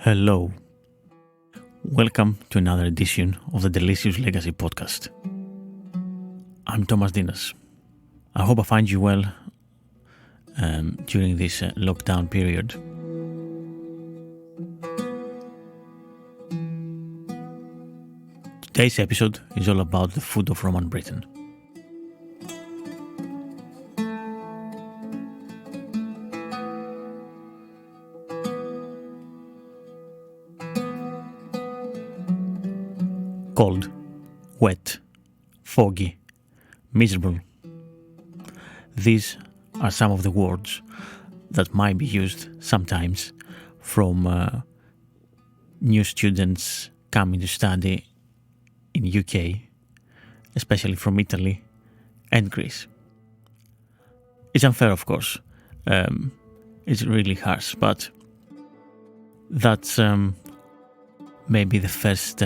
Hello. Welcome to another edition of the Delicious Legacy podcast. I'm Thomas Dinas. I hope I find you well during this lockdown period. Today's episode is all about the food of Roman Britain. Cold, wet, foggy, miserable. These are some of the words that might be used sometimes from new students coming to study in UK, especially from Italy and Greece. It's unfair, of course. It's really harsh, but that's maybe the first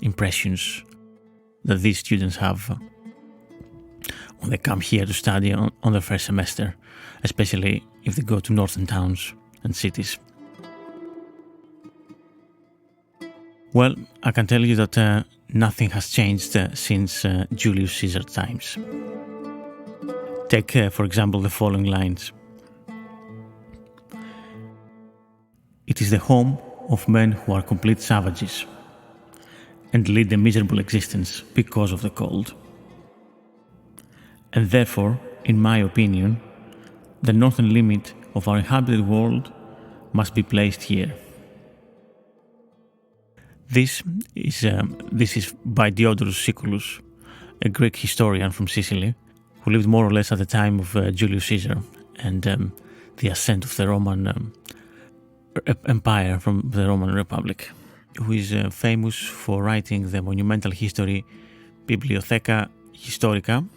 impressions that these students have when they come here to study on their first semester, especially if they go to northern towns and cities. Well, I can tell you that nothing has changed since Julius Caesar times. Take, for example, the following lines. It is the home of men who are complete savages and lead a miserable existence because of the cold. And therefore, in my opinion, the northern limit of our inhabited world must be placed here. This is by Diodorus Siculus, a Greek historian from Sicily, who lived more or less at the time of Julius Caesar and the ascent of the Roman Empire from the Roman Republic, who is famous for writing the monumental history Bibliotheca Historica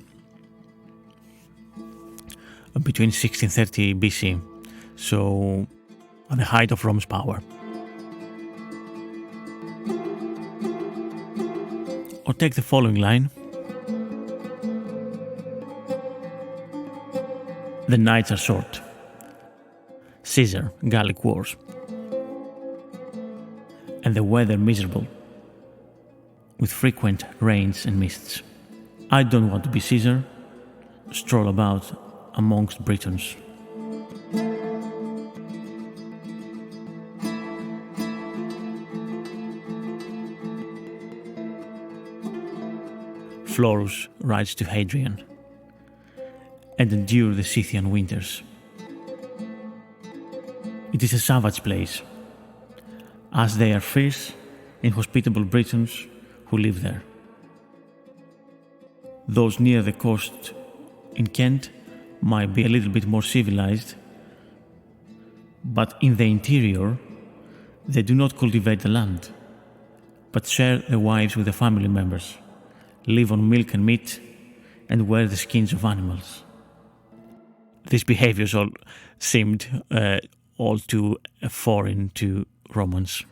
between 1630 BC, so at the height of Rome's power. Or take the following line. The nights are short. Caesar, Gallic Wars. And the weather miserable, with frequent rains and mists. I don't want to be Caesar, stroll about amongst Britons. Florus rides to Hadrian and endure the Scythian winters. It is a savage place, as they are fierce, inhospitable Britons who live there. Those near the coast in Kent might be a little bit more civilized, but in the interior they do not cultivate the land, but share the wives with the family members, live on milk and meat, and wear the skins of animals. These behaviors all seemed all too foreign to Romans.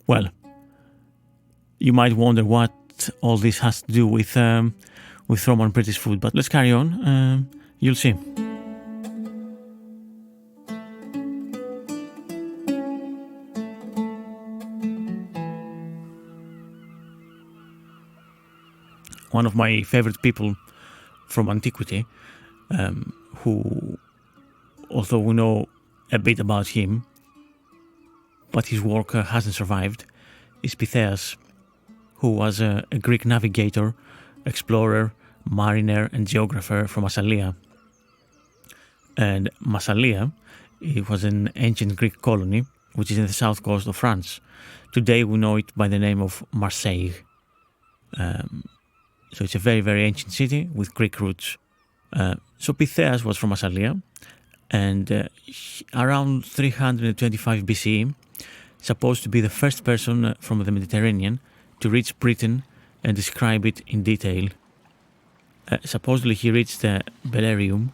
Well, you might wonder what all this has to do with Roman British food, but let's carry on. You'll see. One of my favorite people from antiquity, who, although we know a bit about him, but his work hasn't survived, is Pytheas, who was a Greek navigator, explorer, mariner and geographer from Massalia. And Massalia, it was an ancient Greek colony which is in the south coast of France. Today we know it by the name of Marseille. So it's a very, very ancient city with Greek roots. So Pytheas was from Massalia, and around 325 BCE, supposed to be the first person from the Mediterranean to reach Britain and describe it in detail. Supposedly he reached Belerium,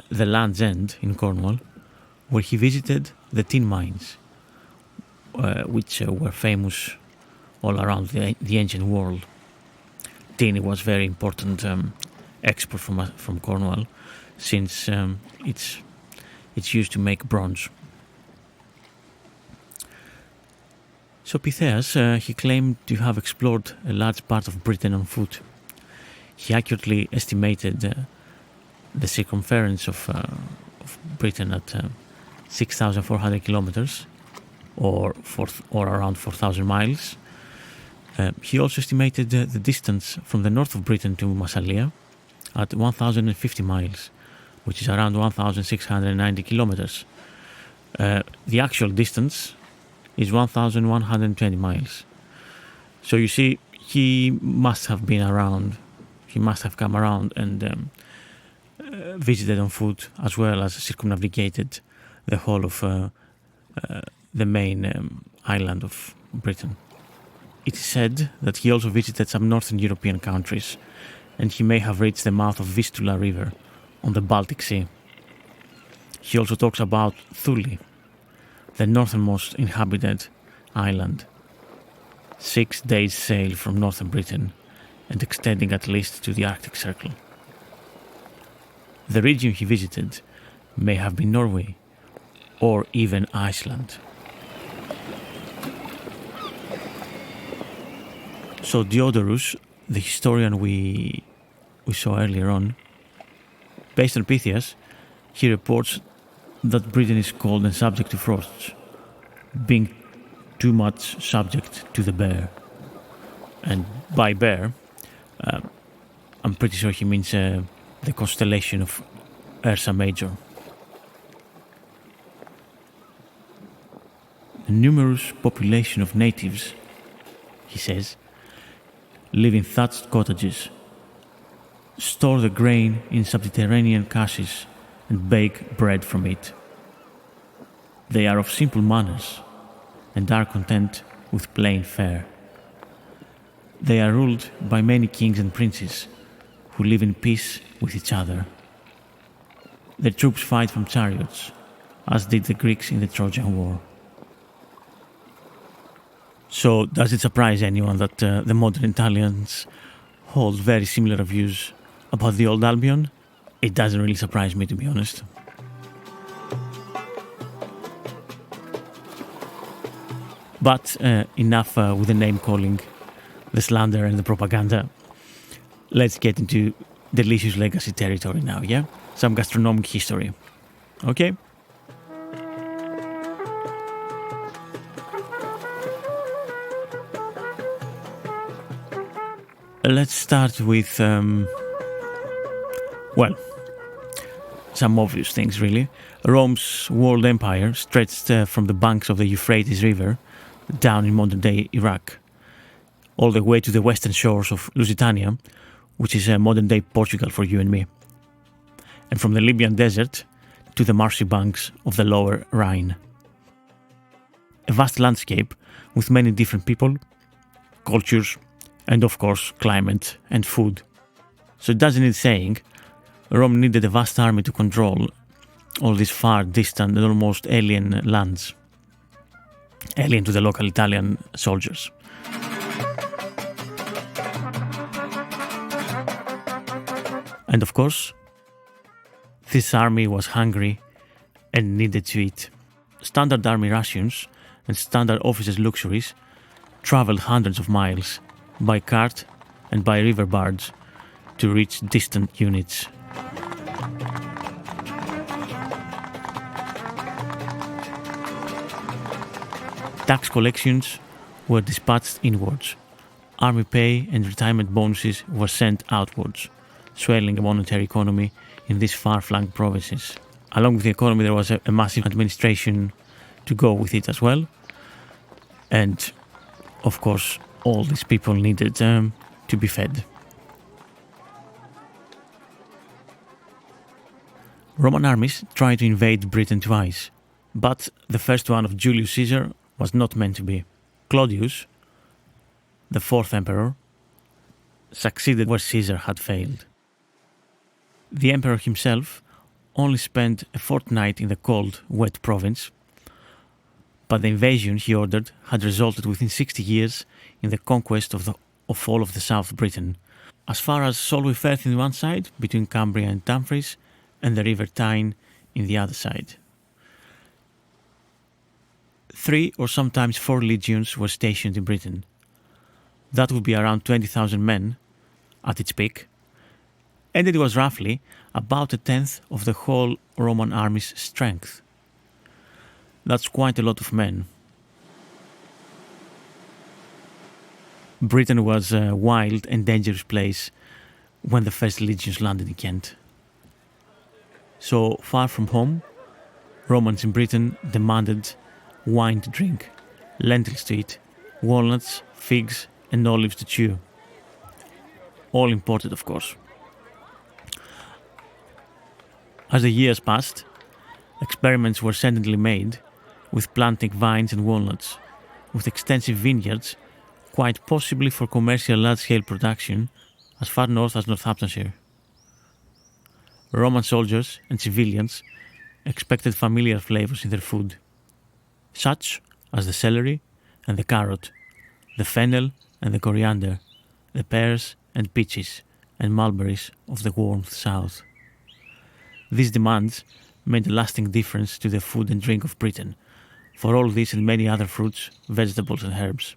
the Land's End in Cornwall, where he visited the tin mines, which were famous all around the ancient world. Tin was very important export from Cornwall, since it's It's used to make bronze. So Pytheas, he claimed to have explored a large part of Britain on foot. He accurately estimated the circumference of Britain at 6,400 kilometers, or around 4,000 miles. He also estimated the distance from the north of Britain to Massalia at 1,050 miles, which is around 1,690 kilometers. The actual distance is 1,120 miles. So you see, he must have been around. He must have come around and visited on foot, as well as circumnavigated the whole of the main island of Britain. It is said that he also visited some northern European countries, and he may have reached the mouth of Vistula River on the Baltic Sea. He also talks about Thule, the northernmost inhabited island, 6 days' sail from northern Britain and extending at least to the Arctic Circle. The region he visited may have been Norway or even Iceland. So Diodorus, the historian we saw earlier on, based on Pytheas, he reports that Britain is cold and subject to frosts, being too much subject to the bear. And by bear, I'm pretty sure he means the constellation of Ursa Major. A numerous population of natives, he says, live in thatched cottages, store the grain in subterranean caches and bake bread from it. They are of simple manners and are content with plain fare. They are ruled by many kings and princes who live in peace with each other. Their troops fight from chariots, as did the Greeks in the Trojan War. So, does it surprise anyone that the modern Italians hold very similar views about the old Albion? It doesn't really surprise me, to be honest. But enough with the name calling, the slander and the propaganda. Let's get into delicious legacy territory now, yeah? Some gastronomic history. Okay? Let's start with, some obvious things, really. Rome's world empire stretched from the banks of the Euphrates River down in modern-day Iraq, all the way to the western shores of Lusitania, which is modern-day Portugal for you and me, and from the Libyan desert to the marshy banks of the lower Rhine. A vast landscape with many different people, cultures, and of course climate and food. So it doesn't need saying, Rome needed a vast army to control all these far distant and almost alien lands. Alien to the local Italian soldiers. And of course, this army was hungry and needed to eat. Standard army rations and standard officers' luxuries traveled hundreds of miles by cart and by river barge to reach distant units. Tax collections were dispatched inwards. Army pay and retirement bonuses were sent outwards, swelling the monetary economy in these far-flung provinces. Along with the economy, there was a massive administration to go with it as well. And, of course, all these people needed to be fed. Roman armies tried to invade Britain twice, but the first one of Julius Caesar was not meant to be. Claudius, the fourth emperor, succeeded where Caesar had failed. The emperor himself only spent a fortnight in the cold, wet province, but the invasion he ordered had resulted within 60 years in the conquest of all of the South Britain, as far as Solway Firth in one side, between Cumbria and Dumfries, and the River Tyne in the other side, 3 or sometimes 4 legions were stationed in Britain. That would be around 20,000 men at its peak, and it was roughly about a tenth of the whole Roman army's strength. That's quite a lot of men. Britain was a wild and dangerous place when the first legions landed in Kent. So far from home, Romans in Britain demanded wine to drink, lentils to eat, walnuts, figs and olives to chew. All imported, of course. As the years passed, experiments were suddenly made with planting vines and walnuts, with extensive vineyards, quite possibly for commercial large-scale production as far north as Northamptonshire. Roman soldiers and civilians expected familiar flavors in their food, such as the celery and the carrot, the fennel and the coriander, the pears and peaches and mulberries of the warm south. These demands made a lasting difference to the food and drink of Britain, for all this and many other fruits, vegetables and herbs.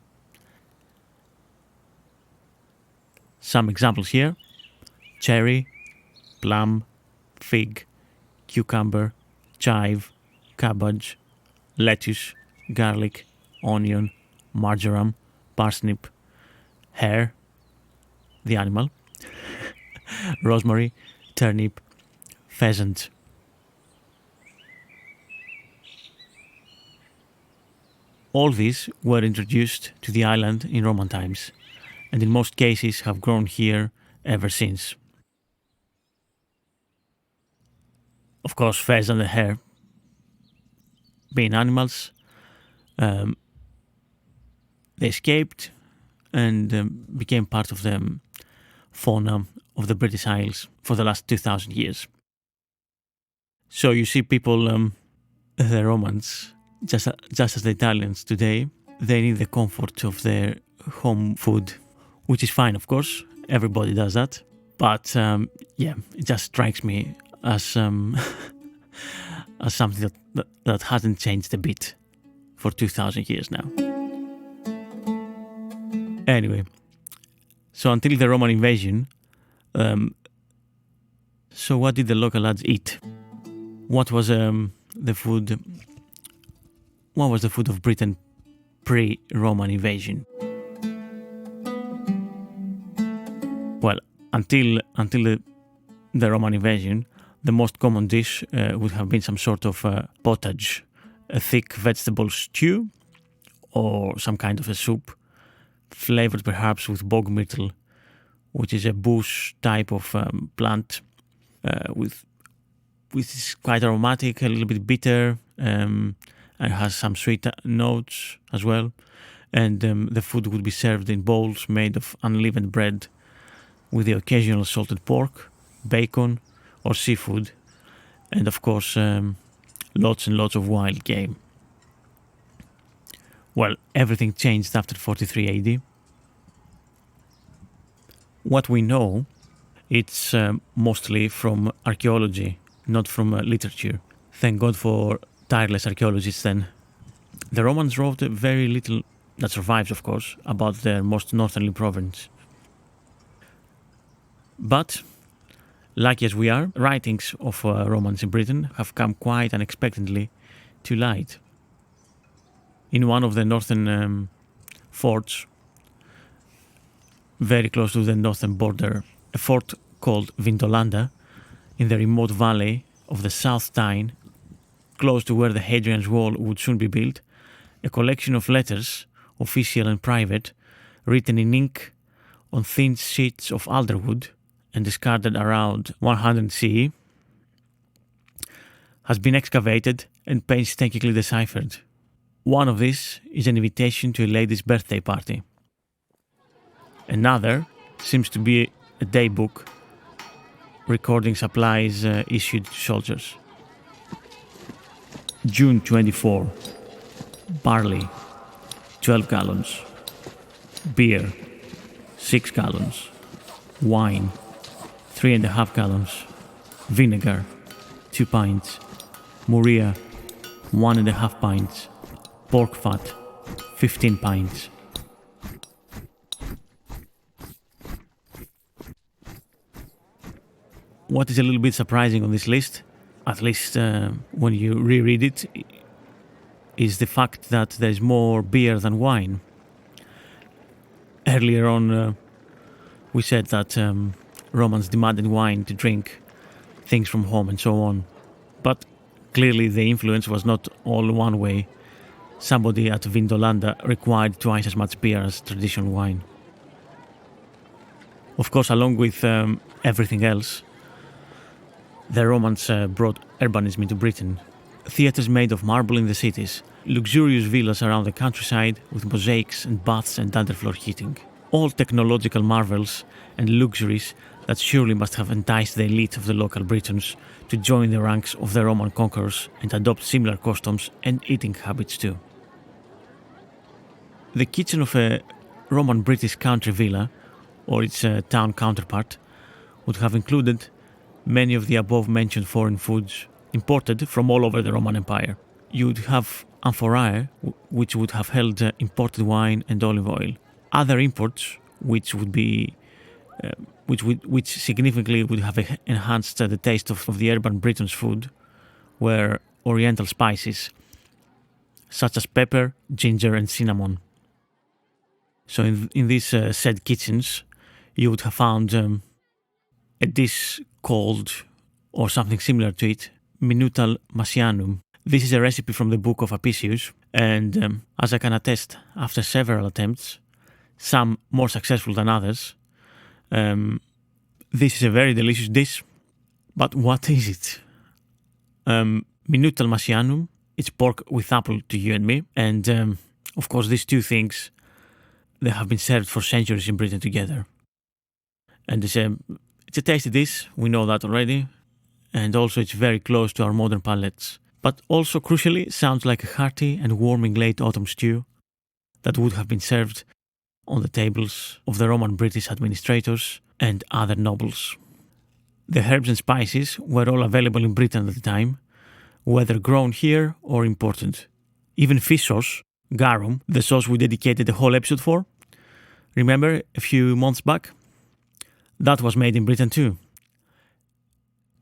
Some examples here: cherry, plum, fig, cucumber, chive, cabbage, lettuce, garlic, onion, marjoram, parsnip, hare, the animal, rosemary, turnip, pheasant. All these were introduced to the island in Roman times, and in most cases have grown here ever since. Of course, pheasant and hare, being animals, they escaped and became part of the fauna of the British Isles for the last 2,000 years. So you see people, the Romans, just as the Italians today, they need the comfort of their home food, which is fine, of course. Everybody does that. But it just strikes me as as something that hasn't changed a bit for 2,000 years now. Anyway, so until the Roman invasion, so what did the local lads eat? What was the food? What was the food of Britain pre-Roman invasion? Well, until the Roman invasion, the most common dish would have been some sort of pottage, a thick vegetable stew, or some kind of a soup, flavored perhaps with bog myrtle, which is a bush type of plant, which is quite aromatic, a little bit bitter, and has some sweet notes as well. And the food would be served in bowls made of unleavened bread, with the occasional salted pork, bacon, or seafood, and of course lots and lots of wild game. Well, everything changed after 43 AD. What we know, it's mostly from archaeology, not from literature. Thank God for tireless archaeologists then. The Romans wrote very little, that survives of course, about their most northerly province. But, lucky as we are, writings of Romans in Britain have come quite unexpectedly to light. In one of the northern forts, very close to the northern border, a fort called Vindolanda, in the remote valley of the South Tyne, close to where the Hadrian's Wall would soon be built, a collection of letters, official and private, written in ink on thin sheets of alder wood and discarded around 100 CE, has been excavated and painstakingly deciphered. One of these is an invitation to a lady's birthday party. Another seems to be a day book recording supplies issued to soldiers. June 24. Barley, 12 gallons. Beer, 6 gallons. Wine, 3.5 gallons. Vinegar, 2 pints. Muria, 1.5 pints. pork fat, 15 pints. What is a little bit surprising on this list, at least when you reread it, is the fact that there is more beer than wine. Earlier on, we said that Romans demanded wine to drink, things from home and so on. But clearly the influence was not all one way. Somebody at Vindolanda required twice as much beer as traditional wine. Of course, along with everything else, the Romans brought urbanism into Britain. Theatres made of marble in the cities, luxurious villas around the countryside with mosaics and baths and underfloor heating. All technological marvels and luxuries that surely must have enticed the elite of the local Britons to join the ranks of the Roman conquerors and adopt similar customs and eating habits too. The kitchen of a Roman British country villa, or its town counterpart, would have included many of the above-mentioned foreign foods imported from all over the Roman Empire. You would have amphorae, which would have held imported wine and olive oil. Other imports, which significantly would have enhanced the taste of the urban Britain's food, were Oriental spices, such as pepper, ginger, and cinnamon. So in these said kitchens, you would have found a dish called, or something similar to it, minutal Massianum. This is a recipe from the book of Apicius, and as I can attest, after several attempts, some more successful than others, this is a very delicious dish. But what is it? Minutal Massianum, it's pork with apple to you and me, and of course these two things, they have been served for centuries in Britain together. And it's a tasty dish, we know that already, and also it's very close to our modern palates. But also, crucially, sounds like a hearty and warming late autumn stew that would have been served on the tables of the Roman British administrators and other nobles. The herbs and spices were all available in Britain at the time, whether grown here or imported. Even fish sauce, garum, the sauce we dedicated a whole episode for, remember a few months back? That was made in Britain too.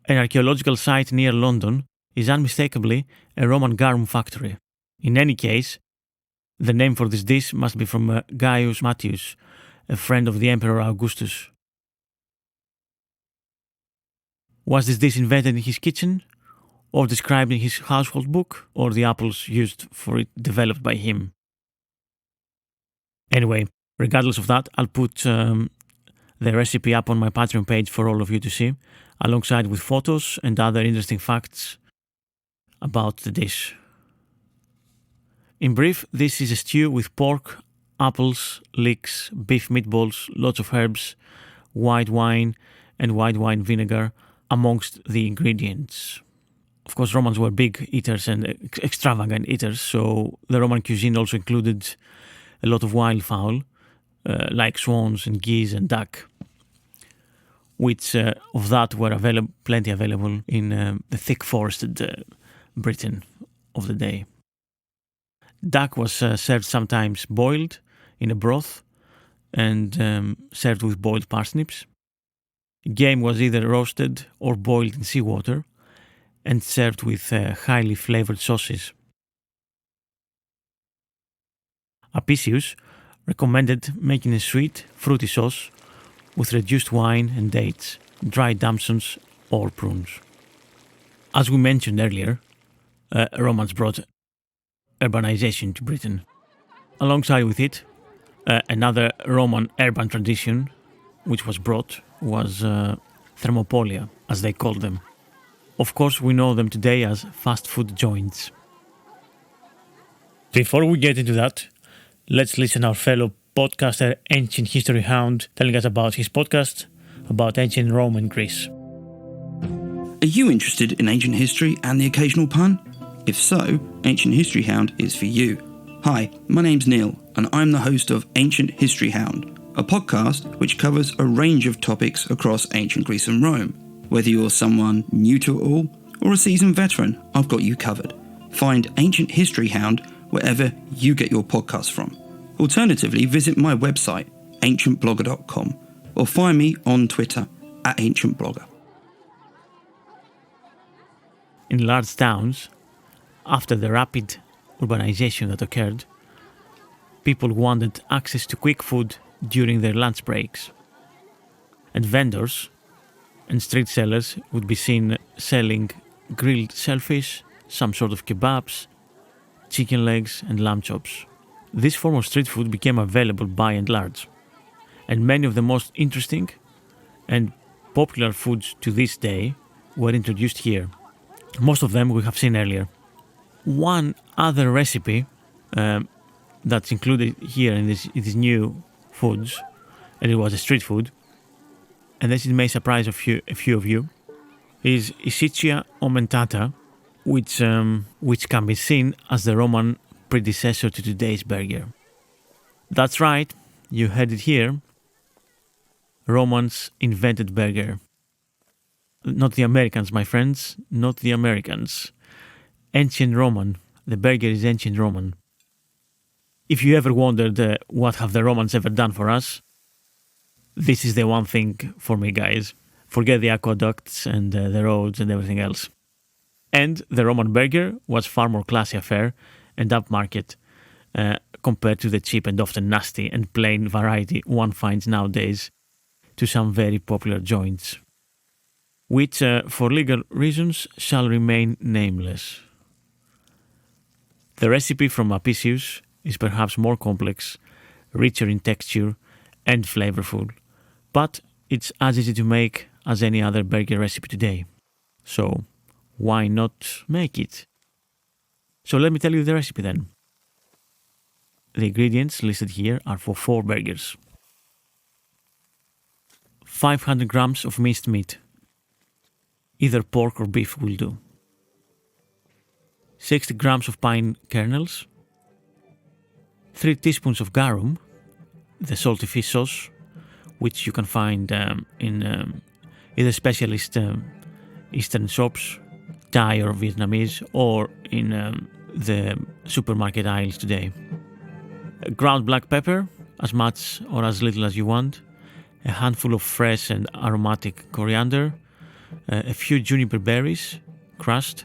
An archaeological site near London is unmistakably a Roman garum factory. In any case, the name for this dish must be from Gaius Matius, a friend of the Emperor Augustus. Was this dish invented in his kitchen, or described in his household book, or the apples used for it developed by him? Anyway, regardless of that, I'll put the recipe up on my Patreon page for all of you to see, alongside with photos and other interesting facts about the dish. In brief, this is a stew with pork, apples, leeks, beef meatballs, lots of herbs, white wine and white wine vinegar amongst the ingredients. Of course, Romans were big eaters and extravagant eaters, so the Roman cuisine also included a lot of wildfowl, like swans and geese and duck, which of that were plenty available in the thick forested Britain of the day. Duck was served sometimes boiled in a broth and served with boiled parsnips. Game was either roasted or boiled in seawater and served with highly flavored sauces. Apicius recommended making a sweet, fruity sauce with reduced wine and dates, dried damsons or prunes. As we mentioned earlier, Romans brought urbanization to Britain. Alongside with it, another Roman urban tradition which was brought was thermopolia, as they called them. Of course, we know them today as fast food joints. Before we get into that, let's listen to our fellow podcaster, Ancient History Hound, telling us about his podcast about ancient Rome and Greece. Are you interested in ancient history and the occasional pun? If so, Ancient History Hound is for you. Hi, my name's Neil, and I'm the host of Ancient History Hound, a podcast which covers a range of topics across ancient Greece and Rome. Whether you're someone new to it all or a seasoned veteran, I've got you covered. Find Ancient History Hound wherever you get your podcasts from. Alternatively, visit my website, ancientblogger.com, or find me on Twitter @ancientblogger. In large towns, after the rapid urbanization that occurred, people wanted access to quick food during their lunch breaks. And vendors and street sellers would be seen selling grilled shellfish, some sort of kebabs, chicken legs and lamb chops. This form of street food became available by and large, and many of the most interesting and popular foods to this day were introduced here. Most of them we have seen earlier. One other recipe that's included here in these new foods, and it was a street food, and this may surprise a few of you, is Isichia aumentata, which can be seen as the Roman predecessor to today's burger. That's right, you heard it here. Romans invented burger. Not the Americans, my friends, not the Americans. Ancient Roman. The burger is ancient Roman. If you ever wondered what have the Romans ever done for us, this is the one thing for me, guys. Forget the aqueducts and the roads and everything else. And the Roman burger was far more classy affair and upmarket compared to the cheap and often nasty and plain variety one finds nowadays to some very popular joints, which for legal reasons shall remain nameless. The recipe from Apicius is perhaps more complex, richer in texture and flavorful, but it's as easy to make as any other burger recipe today. So why not make it? So let me tell you the recipe then. The ingredients listed here are for 4 burgers. 500 grams of minced meat. Either pork or beef will do. 60 grams of pine kernels. 3 teaspoons of garum, the salty fish sauce, which you can find in either specialist Eastern shops, Thai or Vietnamese, or in the supermarket aisles today. Ground black pepper, as much or as little as you want. A handful of fresh and aromatic coriander. A few juniper berries, crushed,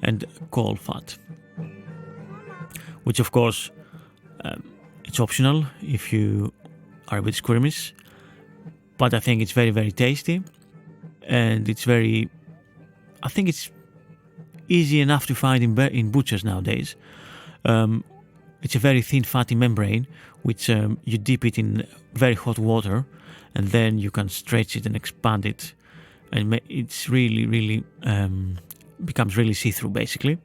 and caul fat. Which of course, it's optional if you are a bit squirmish, but I think it's very, very tasty, and I think it's easy enough to find in butchers nowadays. It's a very thin fatty membrane, which you dip it in very hot water, and then you can stretch it and expand it, and it's really becomes really see-through basically.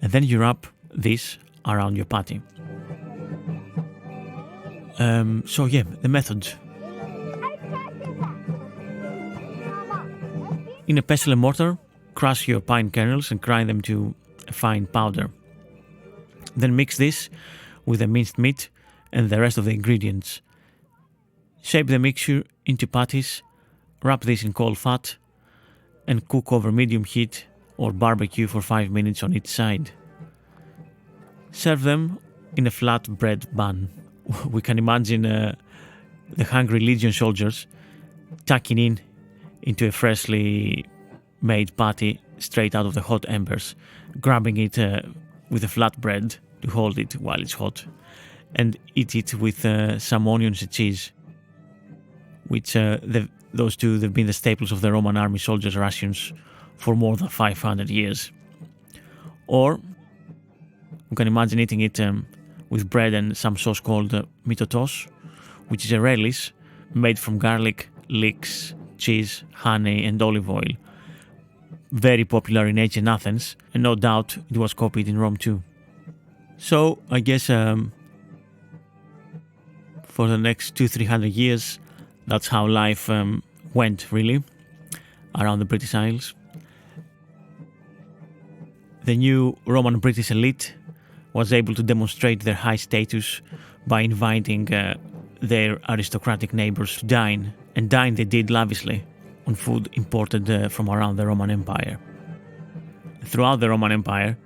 And then you wrap this around your patty. So yeah, the method. In a pestle and mortar, crush your pine kernels and grind them to a fine powder. Then mix this with the minced meat and the rest of the ingredients. Shape the mixture into patties, wrap this in caul fat, and cook over medium heat or barbecue for 5 minutes on each side. Serve them in a flat bread bun. We can imagine the hungry legion soldiers tucking into a freshly made patty straight out of the hot embers, grabbing it with a flat bread to hold it while it's hot, and eat it with some onions and cheese, which those two, they've been the staples of the Roman army soldiers' rations for more than 500 years. Or we can imagine eating it with bread and some sauce called mitotos, which is a relish made from garlic, leeks, cheese, honey and olive oil. Very popular in ancient Athens, and no doubt it was copied in Rome too. So I guess for the next 200-300 years, that's how life went really around the British Isles. The new Roman British elite was able to demonstrate their high status by inviting their aristocratic neighbors to dine, and dine they did lavishly on food imported from around the Roman Empire. Throughout the Roman Empire,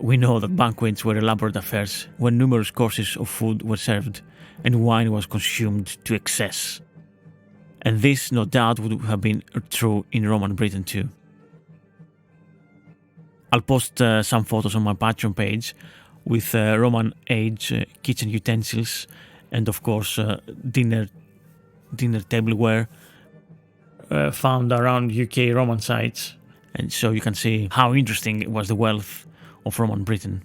We know that banquets were elaborate affairs where numerous courses of food were served and wine was consumed to excess. And this, no doubt, would have been true in Roman Britain too. I'll post some photos on my Patreon page with Roman age kitchen utensils and, of course, dinner tableware found around UK Roman sites. And so you can see how interesting was the wealth of Roman Britain.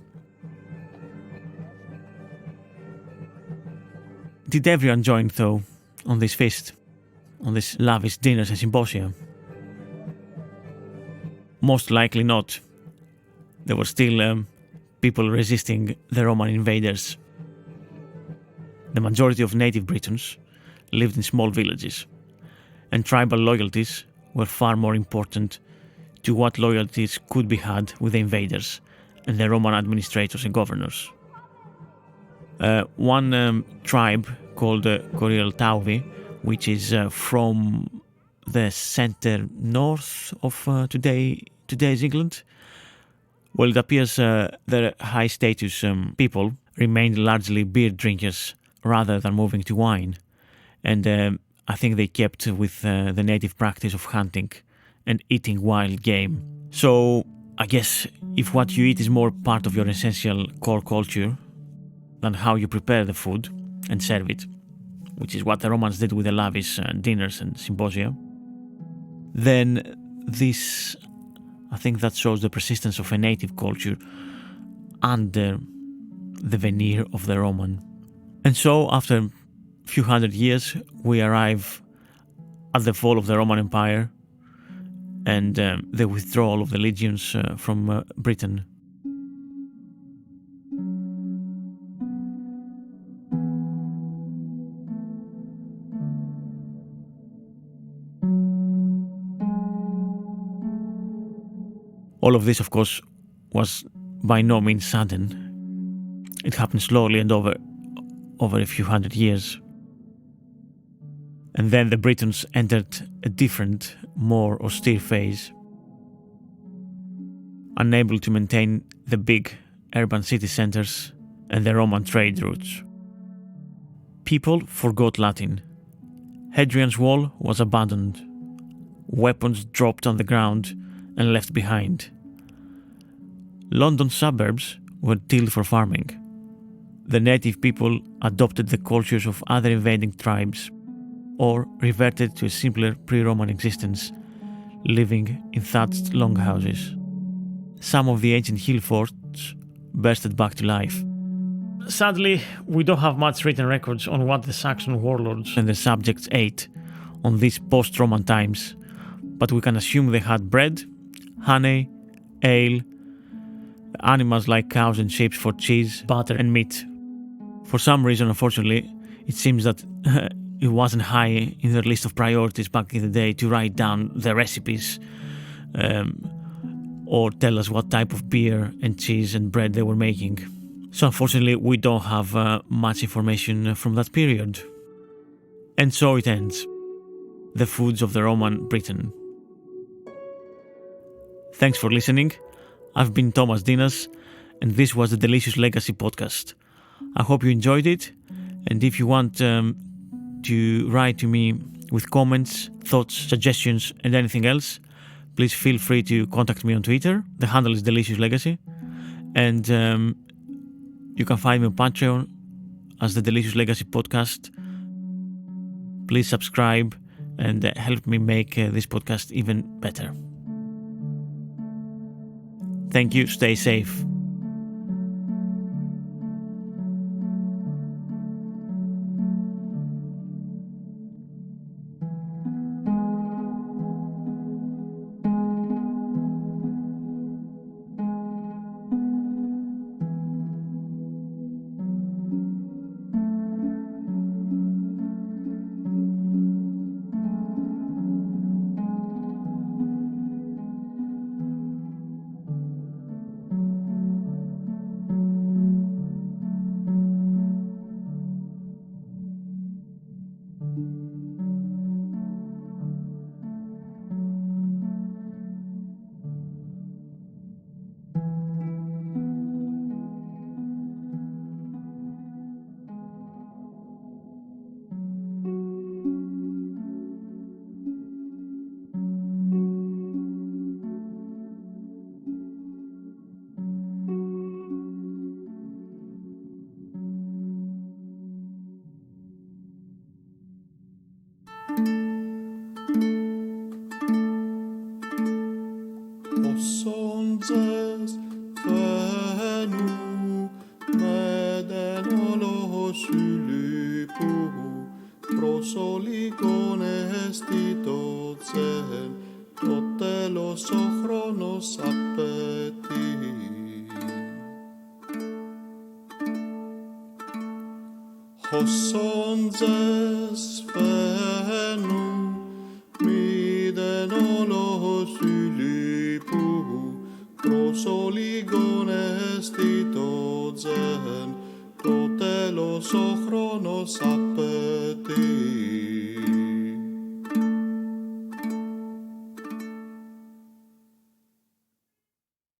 Did everyone join, though, on this feast, on these lavish dinners and symposia? Most likely not. There were still people resisting the Roman invaders. The majority of native Britons lived in small villages, and tribal loyalties were far more important to what loyalties could be had with the invaders and the Roman administrators and governors. One tribe called Coriol Tauvi, which is from the center north of today's England. Well, it appears their high status people remained largely beer drinkers rather than moving to wine, and I think they kept with the native practice of hunting and eating wild game. So I guess if what you eat is more part of your essential core culture than how you prepare the food and serve it, which is what the Romans did with the lavish dinners and symposia, then this, I think that shows the persistence of a native culture under the veneer of the Roman. And so after a few hundred years, we arrive at the fall of the Roman Empire and the withdrawal of the legions from Britain. All of this, of course, was by no means sudden. It happened slowly and over a few hundred years. And then the Britons entered a different, more austere phase. Unable to maintain the big urban city centers and the Roman trade routes. People forgot Latin. Hadrian's Wall was abandoned. Weapons dropped on the ground and left behind. London's suburbs were tilled for farming. The native people adopted the cultures of other invading tribes or reverted to a simpler pre-Roman existence, living in thatched longhouses. Some of the ancient hill forts bursted back to life. Sadly, we don't have much written records on what the Saxon warlords and their subjects ate on these post-Roman times, but we can assume they had bread, honey, ale, animals like cows and sheep for cheese, butter and meat. For some reason, unfortunately, it seems that it wasn't high in their list of priorities back in the day to write down the recipes or tell us what type of beer and cheese and bread they were making. So unfortunately, we don't have much information from that period. And so it ends. The foods of the Roman Britain. Thanks for listening. I've been Thomas Dinas, and this was the Delicious Legacy podcast. I hope you enjoyed it, and if you want to write to me with comments, thoughts, suggestions, and anything else, please feel free to contact me on Twitter. The handle is Delicious Legacy, and you can find me on Patreon as the Delicious Legacy podcast. Please subscribe and help me make this podcast even better. Thank you. Stay safe. ylipuu, prosoligонesti totsen, tottelos ochronos appeti. Hossonses fenu, miden olos ylipuu, prosoligonesti totsen, totelos ochronos appeti.